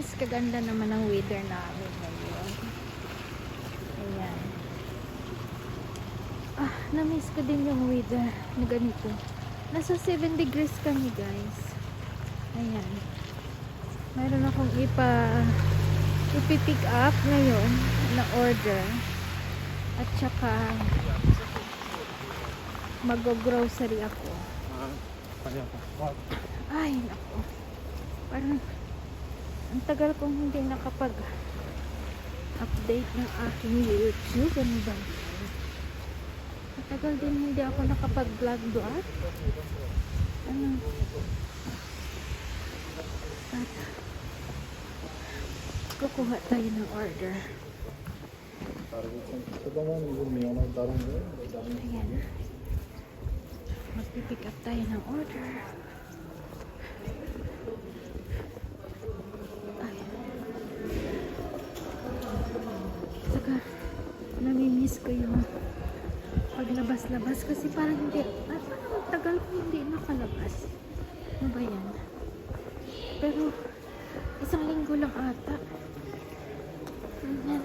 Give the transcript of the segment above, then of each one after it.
guys, kaganda naman ang weather namin ngayon. Ayan. Na-miss ko din yung weather na ganito. Nasa 7 degrees kami guys. Ayan. Mayroon akong ipipick up ngayon na order. At saka mag-grocery ako. Ay, naku. Parang ang tagal kong hindi nakapag-update ng aking YouTube. Ano ba? Matagal din hindi ako nakapag-vlog. Ano? At kukuha tayo ng order. Ayan. Magpipick up tayo ng order. Saka namimiss ko yung paglabas-labas kasi parang hindi parang tagal ko hindi nakalabas. Ano ba yan? Pero isang linggo lang ata. Ayan.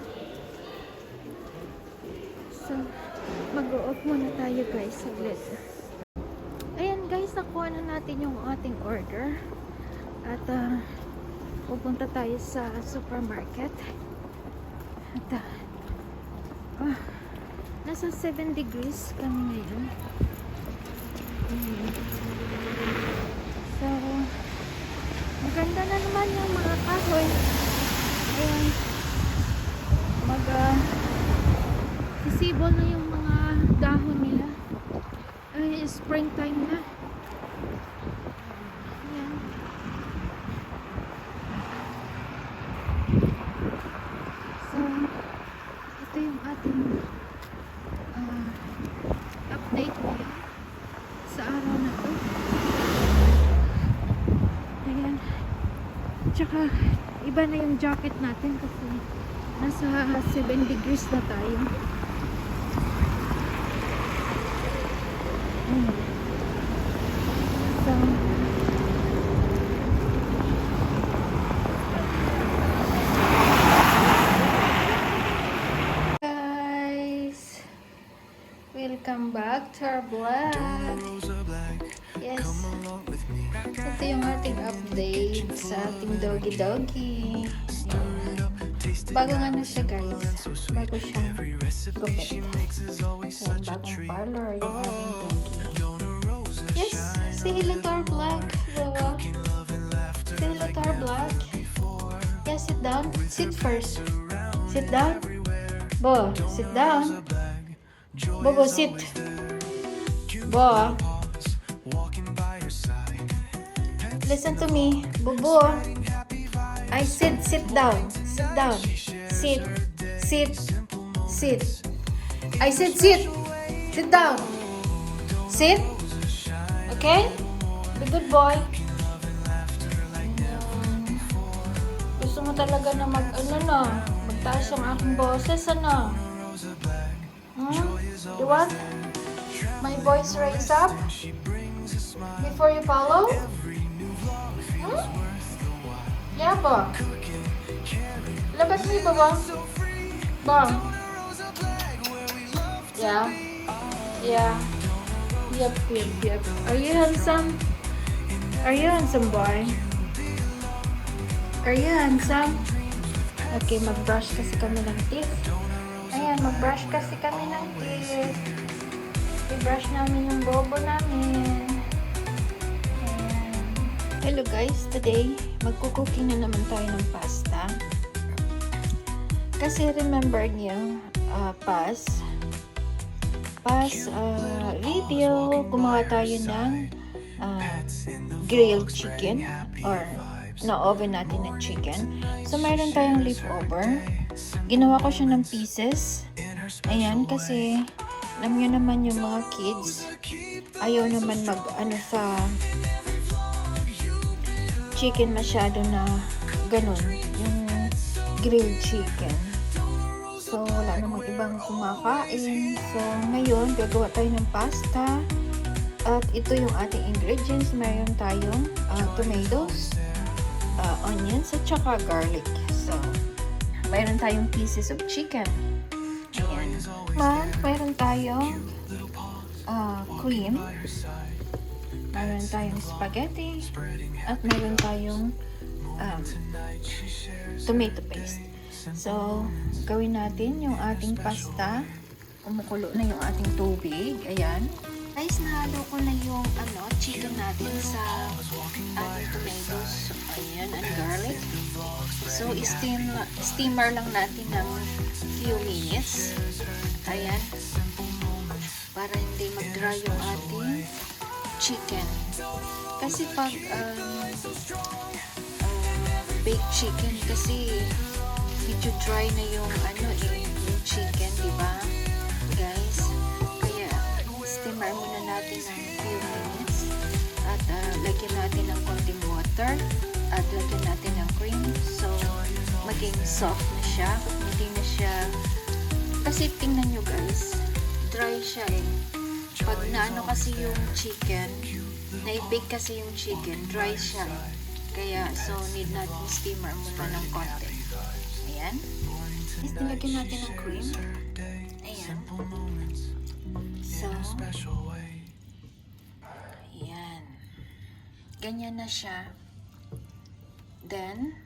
So mag-o-off muna tayo guys saglit. Ayan guys, nakuha na natin yung ating order at pupunta tayo sa supermarket at nasa 7 degrees kami ngayon. So maganda na naman yung mga kahoy. Ayan, sisibol na yung mga dahon nila. Ay, springtime na. Ayan. So ito yung ating update ngayon sa araw na to. Ayan. Tsaka iba na yung jacket natin kasi nasa 7 degrees na tayo. So guys, welcome back to our vlog. Yes, ito yung ating update sa ating doggy. Bagong ano siya guys, bago siyang gupit. Ayan, bagong parlor yung aming doggy. Yes, say hello to our vlog. Say hello to our vlog. Yeah, sit down. Sit first. Sit down. Bo, sit down. Bobo, sit. Bo. Listen to me. Bobo. I said sit down. Sit down. Sit. Sit. Sit. I said sit. Sit down. Sit. Okay? Be good boy. Gusto mo talaga na magtaas yung aking boses, ano? You want my voice raise up before you follow? Yeah, ba? Labas mo ba, bang? Bang? Yeah. Yeah. Yep. Are you handsome? Are you handsome, boy? Are you handsome? Okay, mag-brush kasi kami ng teeth. Ayan, mag-brush kasi kami ng teeth. I-brush namin yung bobo namin. Ayan. Hello guys, today magkukuking na naman tayo ng pasta. Kasi remember niyo, past video, gumawa tayo ng grilled chicken or na-oven natin ng chicken. So, mayroon tayong leftover. Ginawa ko siya ng pieces. Ayan, kasi alam nyo naman yung mga kids, ayaw naman sa chicken masyado na ganun, yung grilled chicken. So, wala namang ibang kumakain. So, ngayon, gagawa tayo ng pasta. At ito yung ating ingredients. Mayroon tayong tomatoes, onions at saka garlic. So, mayroon tayong pieces of chicken. Ayan. Mayroon tayong cream. Mayroon tayong spaghetti. At mayroon tayong tomato paste. So, gawin natin yung ating pasta. Kumukulo na yung ating tubig. Ayan. Guys, nahalo ko na yung chicken natin sa ating tomatoes. Ayan, and garlic. So, steamer lang natin ng few minutes. Ayan. Para hindi mag-dry yung ating chicken. Kasi pag baked chicken, kasi medyo dry na yung yung chicken, di ba? Guys, kaya steamer muna natin ng few minutes at lagyan natin ng konting water at lagyan natin ng cream, so maging soft na siya, hindi na siya, kasi tingnan nyo guys, dry siya pag naano kasi yung chicken, na-bake kasi yung chicken, dry siya, kaya so need natin steamer muna ng konti. Ayan, is nilagyan natin ng cream. Ayan. So, ayan. Ganyan na siya. Then,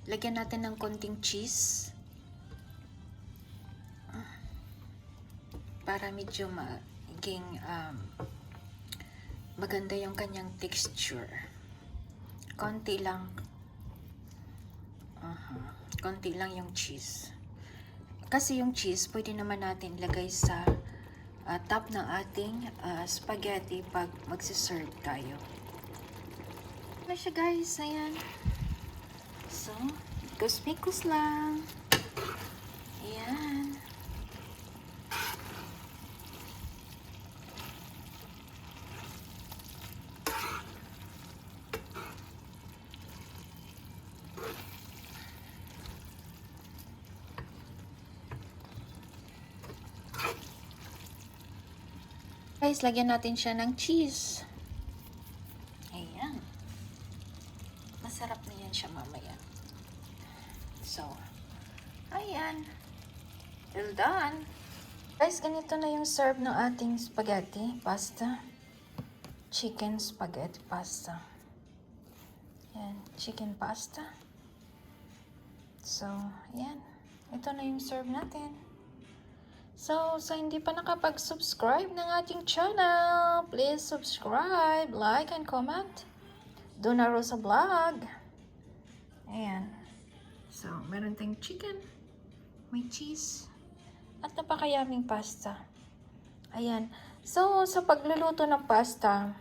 lagyan natin ng konting cheese. Para medyo maging maganda yung kanyang texture. Konti lang. Konti lang yung cheese. Kasi yung cheese, pwede naman natin lagay sa top ng ating spaghetti pag magsiserve tayo. Ano siya guys, ayan. So, mikos-mikos lang. Ayan. Guys, lagyan natin siya ng cheese. Ayan. Masarap na yan siya mamaya. So, ayan. Well done. Guys, ganito na yung serve ng ating spaghetti pasta. Chicken spaghetti pasta. Ayan, chicken pasta. So, ayan. Ito na yung serve natin. So, sa hindi pa nakapag-subscribe ng ating channel, please subscribe, like, and comment. Donna Rosa Vlog. Ayan. So, meron tayong chicken, may cheese, at napakayaming pasta. Ayan. So, sa pagluluto ng pasta,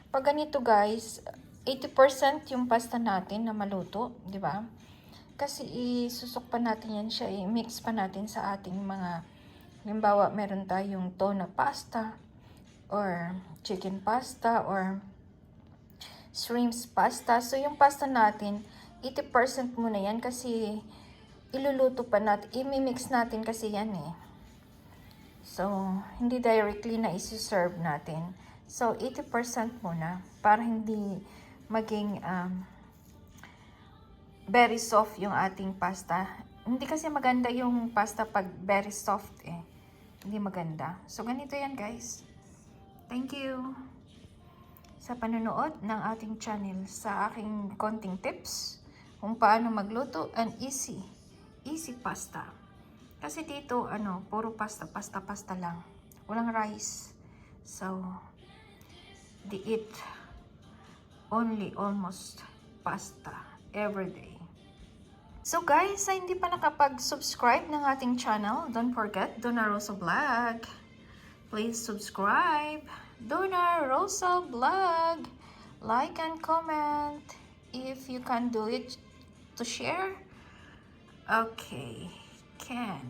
pag ganito guys, 80% yung pasta natin na maluto, di ba? Kasi isusok pa natin yan siya, i-mix pa natin sa ating mga, halimbawa, meron tayong tuna pasta, or chicken pasta, or shrimps pasta. So, yung pasta natin, 80% muna yan kasi iluluto pa natin, i-mix natin kasi yan So, hindi directly na isi-serve natin. So, 80% muna para hindi maging very soft yung ating pasta. Hindi kasi maganda yung pasta pag very soft Hindi maganda. So, ganito yan guys. Thank you sa panonood ng ating channel, sa aking konting tips kung paano magluto and easy pasta. Kasi dito, puro pasta lang. Walang rice. So, they eat only almost pasta every day. So guys, sa hindi pa nakapag-subscribe ng ating channel, don't forget, Donna Rosa Vlog. Please subscribe, Donna Rosa Vlog. Like and comment if you can do it to share. Okay, can.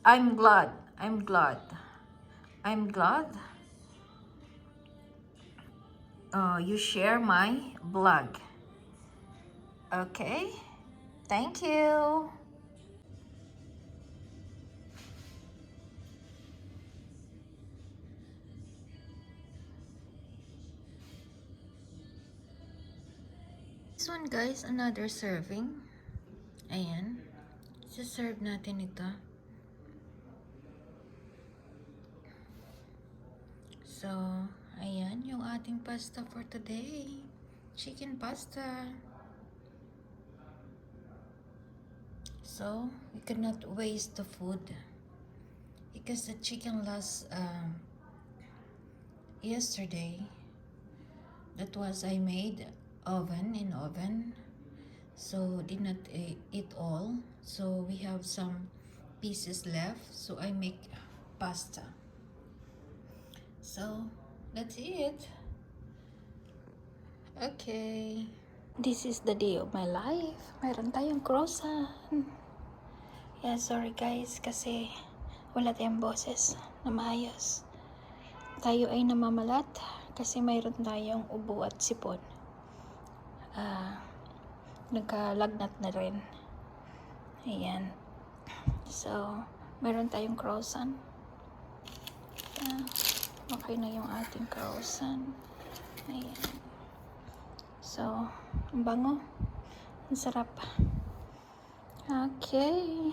I'm glad. You share my blog. Okay, thank you. This one guys, another serving. Ayan. Serve natin ito. So, ayan yung ating pasta for today. Chicken pasta. So, we cannot waste the food because the chicken last yesterday, that was I made in oven, so did not eat all, so we have some pieces left, so I make pasta. So that's it. Okay, this is the day of my life. Mayroon tayong croissant. Yeah, sorry guys kasi wala tayong boses na maayos. Tayo ay namamalat kasi mayroon tayong ubo at sipon. Nagkalagnat na rin. Ayan. So, meron tayong croissant. Okay na yung ating croissant. Ayan. So, ang bango. Ang sarap. Okay.